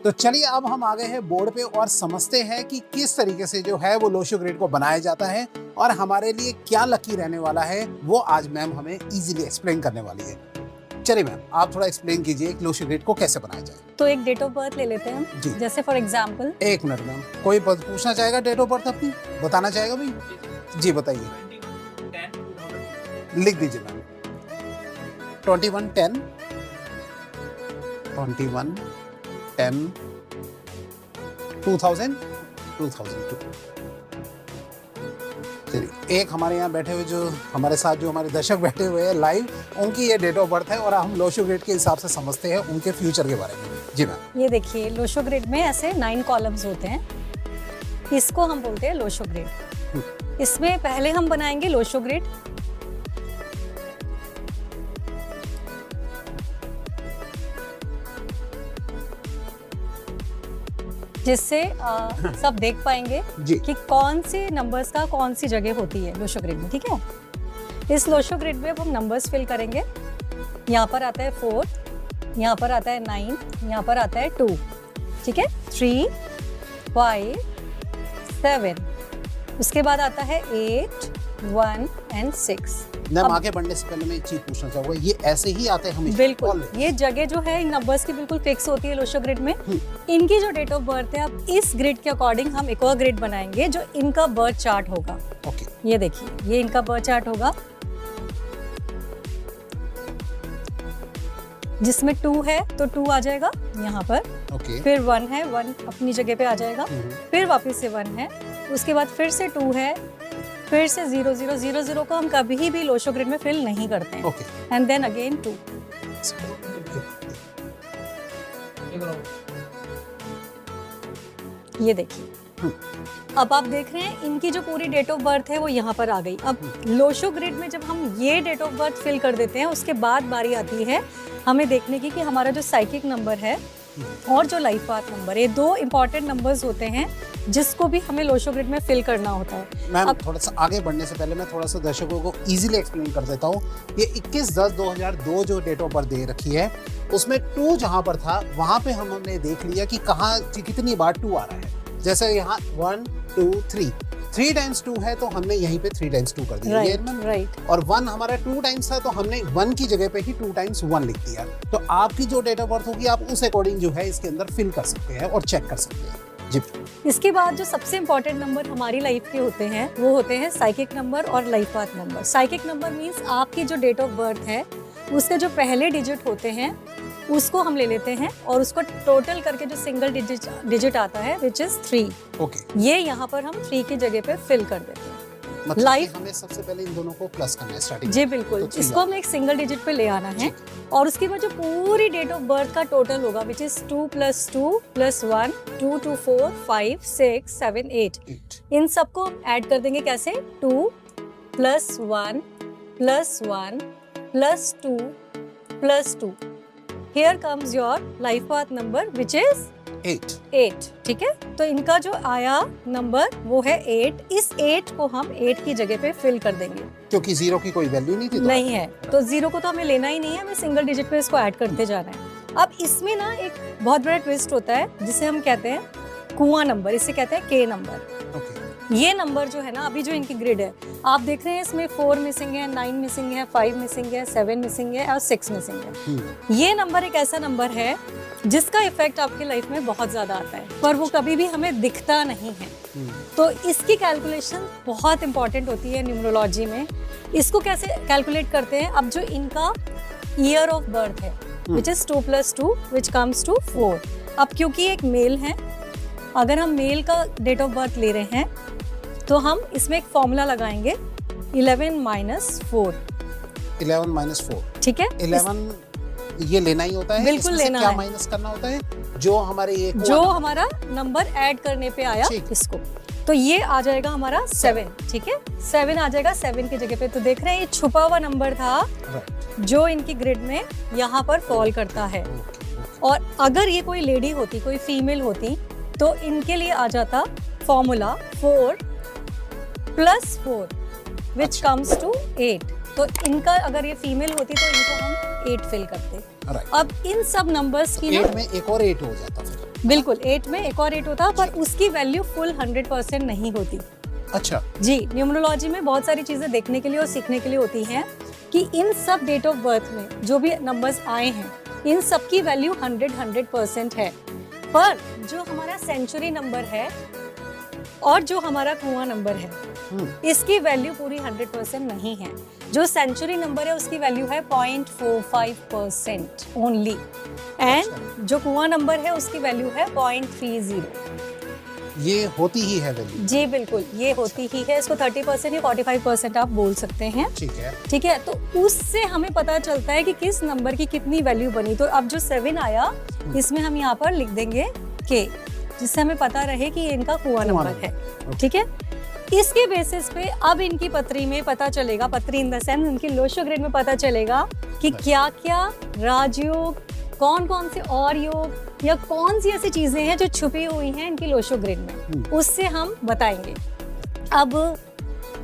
तो चलिए अब हम आ गए हैं बोर्ड पे और समझते हैं कि किस तरीके से जो है वो लोशो ग्रिड को बनाया जाता है और हमारे लिए क्या लकी रहने वाला है वो आज मैम हमें इजीली एक्सप्लेन करने वाली है। चलिए मैम आप थोड़ा एक्सप्लेन कीजिए कि लोशो ग्रिड को कैसे बनाया जाए। तो एक डेट ऑफ बर्थ ले लेते हैं हम, जैसे फॉर एग्जांपल। एक मिनट मैम, कोई पूछना चाहेगा डेट ऑफ बर्थ अपनी बताना चाहेगा भाई? जी बताइए, लिख दीजिए मैम। 21/10 2002। चलिए एक हमारे यहाँ बैठे हुए जो हमारे साथ जो हमारे दर्शक बैठे हुए हैं लाइव, उनकी ये डेट ऑफ बर्थ है और हम लोशो ग्रिड के हिसाब से समझते हैं उनके फ्यूचर के बारे में। जी मैम। ये देखिए लोशो ग्रिड में ऐसे 9 कॉलम्स होते हैं, इसको हम बोलते हैं लोशो ग्रिड। इसमें पहले हम बनाएंगे लोशो ग्रिड, जिससे सब देख पाएंगे कि कौन से नंबर्स का कौन सी जगह होती है लोशो ग्रिड में। ठीक है, इस लोशो ग्रिड में अब हम नंबर्स फिल करेंगे। यहाँ पर आता है 4, यहाँ पर आता है 9, यहाँ पर आता है 2। ठीक है, 3, 5, 7, उसके बाद आता है 8, 1 and 6। मैम आगे बढ़ने से पहले मैं एक चीज पूछना चाहूंगा, ये ऐसे ही आते हैं हमेशा? बिल्कुल, ये जगह जो है इन नंबर्स की बिल्कुल फिक्स होती है लोशो ग्रिड में। इनकी जो डेट ऑफ बर्थ है, अब इस ग्रिड के अकॉर्डिंग हम एक और ग्रिड बनाएंगे जो इनका बर्थ चार्ट होगा। ओके, ये देखिए ये इनका बर्थ चार्ट होगा, जिसमें 2 है तो 2 आ जाएगा यहाँ पर। फिर 1 है, 1 अपनी जगह पे आ जाएगा। फिर वापस से 1 है, उसके बाद फिर से 2 है, फिर से 0 0 0 0 को हम कभी भी लोशो ग्रिड में फिल नहीं करते हैं। And then again 2। ये देखिए, अब आप देख रहे हैं इनकी जो पूरी डेट ऑफ बर्थ है वो यहाँ पर आ गई। अब लोशो ग्रिड में जब हम ये डेट ऑफ बर्थ फिल कर देते हैं, उसके बाद बारी आती है हमें देखने की कि हमारा जो साइकिक नंबर है और जो लाइफ पाथ नंबर, ये 2 इंपॉर्टेंट नंबर्स होते हैं जिसको भी हमें लोशो ग्रिड में फिल करना होता है। मैम थोड़ा सा आगे बढ़ने से पहले मैं थोड़ा सा दर्शकों को इजीली एक्सप्लेन कर देता हूँ। ये 21/10/2002 जो डेट ऑफ बर्थ दे रखी है, उसमें 2 जहाँ पर था वहाँ पे हमने देख लिया कि कहाँ कितनी बार 2 आ रहा है। जैसे यहाँ 1 2 3 टाइम्स 2 है तो हमने यहीं पे 3 टाइम्स 2 कर दिया। राइट। और 1 हमारा 2 टाइम्स था तो हमने 1 की जगह पे ही 2 टाइम्स 1 लिख दिया। तो आपकी जो डेट ऑफ बर्थ होगी आप उस अकॉर्डिंग जो है इसके अंदर फिल कर सकते हैं और चेक कर सकते हैं। जी। इसके बाद जो सबसे इंपॉर्टेंट नंबर हमारी लाइफ के होते हैं वो होते हैं साइकिक नंबर और life path number. Psychic number means आपकी जो डेट ऑफ बर्थ है उसके जो पहले डिजिट होते हैं उसको हम ले लेते हैं और उसको टोटल करके जो सिंगल डिजिट आता है विच इज 3। ये यहाँ पर हम 3 की जगह पे फिल कर देते हैं। मतलब लाइफ हमें सबसे पहले इन दोनों को प्लस करना है स्टार्टिंग। जी बिल्कुल, तो इसको हमें एक सिंगल डिजिट पे ले आना है और उसके बाद जो पूरी डेट ऑफ बर्थ का टोटल होगा विच इज 2 + 2 + 1 2 2 4 5 6 7 8। इन सबको हम ऐड कर देंगे कैसे? 2 + 1 + 1 + 2 + 2। Here comes your life path number which is 8। ठीक है, तो इनका जो आया नंबर वो है 8। इस 8 को हम 8 की जगह पे फिल कर देंगे क्योंकि 0 की कोई वैल्यू नहीं थी। नहीं है तो 0 को तो हमें लेना ही नहीं है, हमें सिंगल डिजिट पे इसको ऐड करते जाना है। अब इसमें ना एक बहुत बड़ा ट्विस्ट होता है जिसे हम कहते हैं कुआं नंबर, इसे कहते हैं के नंबर। ये नंबर जो है ना, अभी जो इनकी ग्रिड है आप देख रहे हैं, इसमें 4 मिसिंग है, 9 मिसिंग है, 5 मिसिंग है, 7 मिसिंग है और 6 मिसिंग है। ये नंबर एक ऐसा नंबर है जिसका इफेक्ट आपकी लाइफ में बहुत ज्यादा आता है पर वो कभी भी हमें दिखता नहीं है। तो इसकी कैलकुलेशन बहुत इंपॉर्टेंट होती है न्यूमरोलॉजी में। इसको कैसे कैलकुलेट करते हैं? अब जो इनका ईयर ऑफ बर्थ है which is 2 + 2 which comes to 4। अब क्योंकि एक मेल है, अगर हम मेल का डेट ऑफ बर्थ ले रहे हैं तो हम इसमें एक फॉर्मूला लगाएंगे 11 - 4। 11 - 4। ठीक है, 11 ये लेना ही होता है। बिल्कुल लेना क्या है। माइनस करना होता है जो हमारे ये जो हमारा नंबर ऐड करने पे आया इसको, तो ये आ जाएगा हमारा 7। ठीक है, 7 आ जाएगा 7 की जगह पे। तो देख रहे हैं ये छुपा हुआ नंबर था जो इनकी ग्रिड में यहाँ पर फॉल करता है। और अगर ये कोई लेडी होती, कोई फीमेल होती, तो इनके लिए आ जाता फॉर्मूला 4 + 4 विच कम्स टू 8। तो इनका अगर ये फीमेल होती तो इनको हम 8 फिल करते। अब इन सब नंबर्स की 8 में एक और 8 हो जाता फिर। बिल्कुल 8 में एक और 8 होता, पर उसकी वैल्यू फुल 100% नहीं होती। अच्छा जी, न्यूमरोलॉजी में बहुत सारी चीजें देखने के लिए और सीखने के लिए होती हैं कि इन सब डेट ऑफ बर्थ में जो भी नंबर्स आए हैं, इन सब की वैल्यू 100% है। पर जो हमारा सेंचुरी नंबर है और जो हमारा कुआं नंबर है, इसकी वैल्यू पूरी 100% नहीं है। जो सेंचुरी नंबर है उसकी वैल्यू है 0.45% ओनली, एंड जो कुआं नंबर है उसकी वैल्यू है 0.30। ये होती ही है वैल्यू? जी बिल्कुल, ये होती ही है। इसको 30% या 45% आप बोल सकते हैं। ठीक है, तो उससे हमें पता चलता है कि किस नंबर की कितनी वैल्यू बनी। तो अब जो 7 आया, इसमें हम यहाँ पर लिख देंगे K, जिससे हमें पता रहे कि ये इनका कुआं नंबर है। ठीक है, इसके बेसिस पे अब इनकी पत्री में पता चलेगा, पत्री इन द सेंस इनकी लोशो ग्रिड में पता चलेगा कि क्या क्या राजयोग, कौन कौन से और योग या कौन सी ऐसी चीजें हैं जो छुपी हुई हैं इनकी लोशो ग्रिड में, उससे हम बताएंगे। अब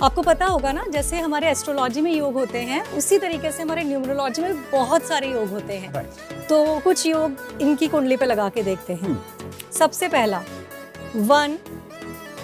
आपको पता होगा ना, जैसे हमारे एस्ट्रोलॉजी में योग होते हैं, उसी तरीके से हमारे न्यूमरोलॉजी में बहुत सारे योग होते हैं। तो कुछ योग इनकी कुंडली पे लगा के देखते हैं। सबसे पहला 1,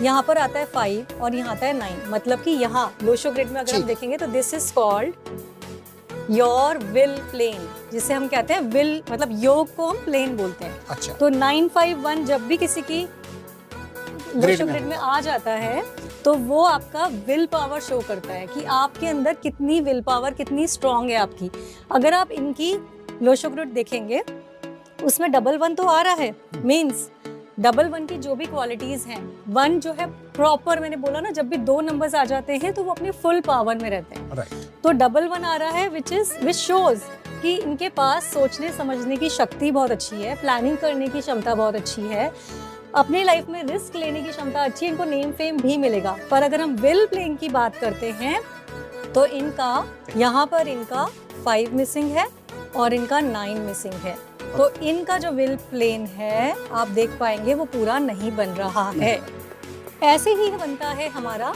यहाँ पर आता है 5 और यहाँ आता है 9, मतलब कि यहाँ लोशो ग्रिड में अगर हम देखेंगे तो this is called your will plane, जिसे हम कहते हैं विल, मतलब योग को हम प्लेन बोलते हैं। अच्छा। तो 951 जब भी किसी की लोशो ग्रिड में आ जाता है तो वो आपका विल पावर शो करता है कि आपके अंदर कितनी विल पावर, कितनी स्ट्रांग है आपकी। अगर आप इनकी लोशो ग्रिड देखेंगे उसमें 111 तो आ रहा है, मीन्स 111 की जो भी क्वालिटीज हैं, 1 जो है प्रॉपर, मैंने बोला ना जब भी 2 नंबर्स आ जाते हैं तो वो अपने फुल पावर में रहते हैं। तो 111 आ रहा है विच शोज कि इनके पास सोचने समझने की शक्ति बहुत अच्छी है, प्लानिंग करने की क्षमता बहुत अच्छी है, अपनी लाइफ में रिस्क लेने की क्षमता अच्छी है, इनको नेम फेम भी मिलेगा। पर अगर हम विल प्लेन की बात करते हैं तो इनका यहाँ पर इनका 5 मिसिंग है और इनका 9 मिसिंग है। तो इनका जो विल प्लेन है आप देख पाएंगे वो पूरा नहीं बन रहा है। ऐसे ही बनता है हमारा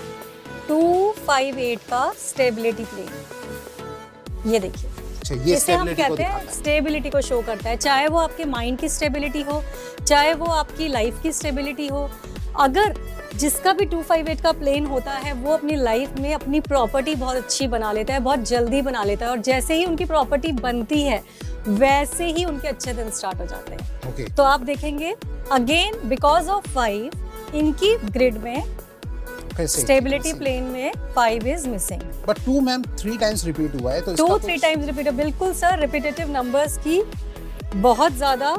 258 का स्टेबिलिटी प्लेन। ये देखिए, इसे हम कहते हैं स्टेबिलिटी को शो करता है, चाहे वो आपके माइंड की स्टेबिलिटी हो, चाहे वो आपकी लाइफ की स्टेबिलिटी हो। अगर जिसका भी 258 का प्लेन होता है वो अपनी लाइफ में अपनी प्रॉपर्टी बहुत अच्छी बना लेता है, बहुत जल्दी बना लेता है, और जैसे ही उनकी प्रॉपर्टी बनती है वैसे ही उनके अच्छे दिन स्टार्ट हो जाते हैं। तो आप देखेंगे अगेन बिकॉज ऑफ 5 इनकी ग्रिड में स्टेबिलिटी प्लेन में 5 is missing. But 2 ma'am 3 times repeat हुआ है, तो 3 टाइम्स रिपीट, बिल्कुल सर। रिपीटेटिव नंबर्स की बहुत ज्यादा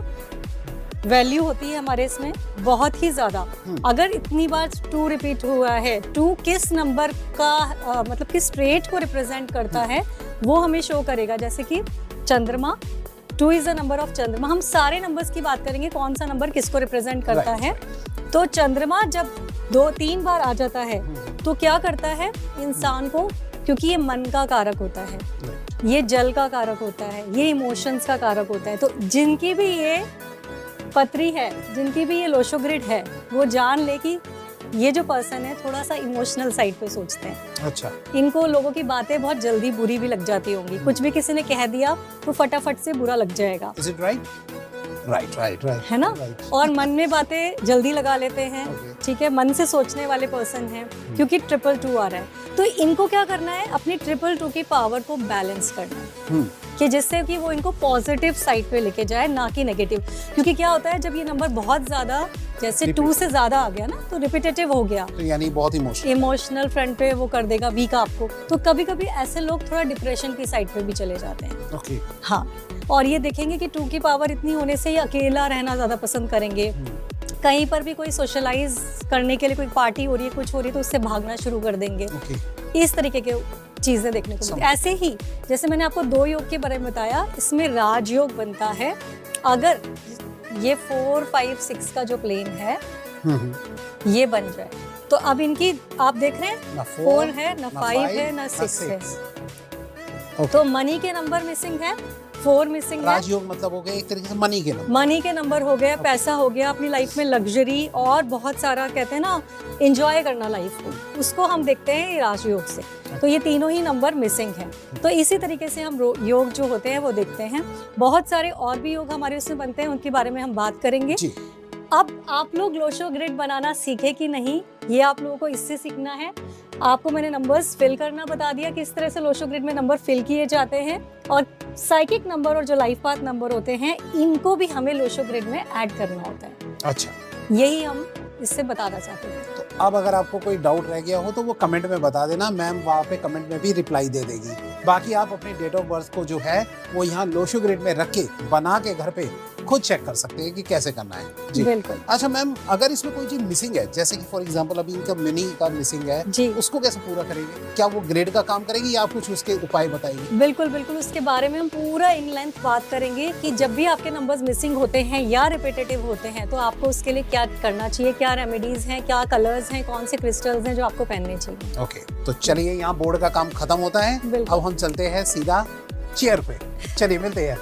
वैल्यू होती है हमारे इसमें, बहुत ही ज्यादा। अगर इतनी बार 2 रिपीट हुआ है, 2 किस नंबर का मतलब किस ट्रेट को रिप्रेजेंट करता है वो हमें शो करेगा। जैसे कि चंद्रमा, 2 इज द नंबर ऑफ चंद्रमा। हम सारे नंबर्स की बात करेंगे कौन सा नंबर किसको रिप्रेजेंट करता है। तो चंद्रमा जब 2-3 बार आ जाता है तो क्या करता है इंसान को, क्योंकि ये मन का कारक होता है, ये जल का कारक होता है, ये इमोशंस का कारक होता है। तो जिनकी भी ये पत्री है, जिनकी भी ये लोशो ग्रिड है, वो जान ले कि ये जो पर्सन है थोड़ा सा इमोशनल साइड पे सोचते हैं। अच्छा। इनको लोगों की बातें बहुत जल्दी बुरी भी लग जाती होंगी, कुछ भी किसी ने कह दिया तो फटाफट से बुरा लग जाएगा। Is it right? राइट है ना। और मन में बातें जल्दी लगा लेते हैं। ठीक है, मन से सोचने वाले पर्सन हैं, क्योंकि 222 आ रहा है। तो इनको क्या करना है, अपनी 222 की पावर को बैलेंस करना है कि जिससे कि वो इनको पॉजिटिव साइड पे लेके जाए, ना कि नेगेटिव। क्योंकि क्या होता है जब ये नंबर बहुत ज्यादा, जैसे 2 से ज्यादा आ गया ना, तो रिपीटेटिव हो गया, तो यानी बहुत इमोशनल फ्रंट पे वो कर देगा वीक आपको। तो कभी कभी ऐसे लोग थोड़ा डिप्रेशन की साइड पे भी चले जाते हैं। हाँ, और ये देखेंगे कि 2 की पावर इतनी होने से ये अकेला रहना ज्यादा पसंद करेंगे। कहीं पर भी कोई सोशलाइज करने के लिए कोई पार्टी हो रही है, कुछ हो रही है, तो उससे भागना शुरू कर देंगे। इस तरीके के चीजें देखने को मिलती है। ऐसे ही जैसे मैंने आपको 2 योग के बारे में बताया, इसमें राजयोग बनता है। अगर ये 4, 5, 6 का जो प्लेन है ये बन जाए, तो अब इनकी आप देख रहे हैं ना 4 है, ना 5 है, ना 6 है। तो मनी के नंबर मिसिंग है, 4 मिसिंग है। राजयोग मतलब हो गया एक तरीके से मनी के नंबर हो गया, पैसा हो गया, अपनी लाइफ में लग्जरी और बहुत सारा कहते हैं ना एंजॉय करना लाइफ को, उसको हम देखते हैं राजयोग से। तो ये तीनों ही नंबर मिसिंग हैं। तो इसी तरीके से हम योग जो होते हैं वो देखते हैं। बहुत सारे और भी योग हमारे उसमें बनते हैं, उनके बारे में हम बात करेंगे। अब आप लोग लोशो ग्रिड बनाना सीखे कि नहीं, ये आप लोगों को इससे सीखना है। आपको मैंने नंबर्स फिल करना बता दिया, किस तरह से लोशो ग्रिड में नंबर फिल किए जाते हैं, और साइकिक नंबर और जो लाइफ पाथ नंबर होते हैं इनको भी हमें लोशो ग्रिड में ऐड करना होता है। अच्छा, यही हम इससे बताना चाहते हैं। तो अब अगर आपको कोई डाउट रह गया हो तो वो कमेंट में बता देना, मैम वहाँ पे कमेंट में भी रिप्लाई दे देगी। बाकी आप अपनी डेट ऑफ बर्थ को जो है वो यहाँ लोशो ग्रिड में रख के बना के घर पे खुद चेक कर सकते हैं कि कैसे करना है जी। बिल्कुल। अच्छा मैम, अगर इसमें कोई चीज मिसिंग है, जैसे कि फॉर एग्जांपल अभी इनका मिनी का मिसिंग है जी, उसको कैसे पूरा करेंगे? क्या वो ग्रेड का काम करेगी या आप कुछ उसके उपाय बताएंगे? बिल्कुल बिल्कुल, उसके बारे में हम पूरा इन लेंथ बात करेंगे कि जब भी आपके नंबर्स मिसिंग होते हैं या रिपीटेटिव होते हैं तो आपको उसके लिए क्या करना चाहिए, क्या रेमेडीज हैं, क्या कलर्स हैं, कौन से क्रिस्टल्स हैं जो आपको पहनने चाहिए। ओके, तो चलिए यहाँ बोर्ड का काम खत्म होता है, बिल्कुल। अब हम चलते हैं सीधा चेयर पे। चलिए मिलते हैं।